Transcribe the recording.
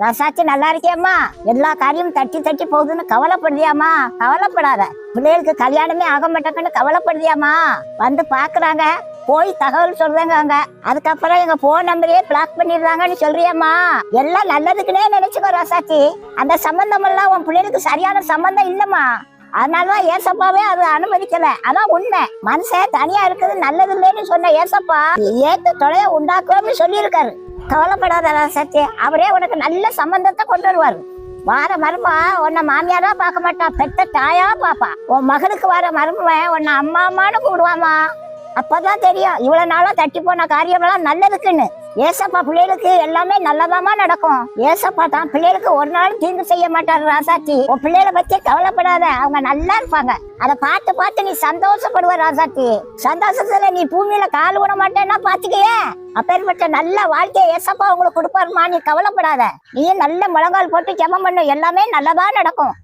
ரசாச்சி நல்லா இருக்கியாம்மா? எல்லா காரியமும் தட்டி தட்டி போகுதுன்னு கவலைப்படுதியாமா? கவலைப்படாத. பிள்ளைகளுக்கு கல்யாணமே ஆக மாட்டேங்கன்னு கவலைப்படுதியாமா? வந்து பாக்குறாங்க, போய் தகவல் சொல்றாங்க. அதுக்கப்புறம் எங்க போன் நம்பரையே பிளாக் பண்ணிடுறாங்கன்னு சொல்றியாமா? எல்லாம் நல்லதுக்குன்னே நினைச்சுக்கோ ராசாச்சி. அந்த சம்பந்தம் எல்லாம் உன் பிள்ளைகளுக்கு சரியான சம்பந்தம் இல்லம்மா. அதனாலதான் ஏசப்பாவே அது அனுமதிக்கல. அதான் உண்மை. மனுஷன் தனியா இருக்குது நல்லது இல்லைன்னு சொன்ன ஏசப்பா ஏத்து தொலைய உண்டாக்குவோம்னு சொல்லியிருக்காரு. கவலைப்படாத ராசாச்சி, அவரே உனக்கு நல்ல சம்பந்தத்தை கொண்டு வருவாரு. வார மருமா உன்னை மாமியாரா பார்க்க மாட்டா, பெத்த தாயா பாப்பா. உன் மகனுக்கு வர மருமவன் உன்னை அம்மா அம்மான்னு கூப்பிடுவாமா. அப்பதான் தெரியும் இவ்வளவு நாளா தட்டி போன காரியம் எல்லாம் நல்லதுக்குன்னு. ஏசப்பா பிள்ளைகளுக்கு எல்லாமே நல்லதாமா நடக்கும். ஏசப்பா தான் பிள்ளைகளுக்கு ஒரு நாள் தீங்கு செய்ய மாட்டாரு ராசாச்சி. உன் பிள்ளைகளை பத்தி கவலைப்படாத, அவங்க நல்லா இருப்பாங்க. அதை பார்த்து பார்த்து நீ சந்தோஷப்படுவ ராசாச்சி. சந்தோஷத்துல நீ பூமியில கால் விட மாட்டேன்னா பாத்துக்கையே. அப்பேற்பட்ட நல்ல வாழ்க்கையை ஏசப்பா உங்களுக்கு கொடுப்பாருமா, நீ கவலைப்படாத. நீ நல்ல முழங்கால் போட்டு ஜெபம் பண்ணு, எல்லாமே நல்லதா நடக்கும்.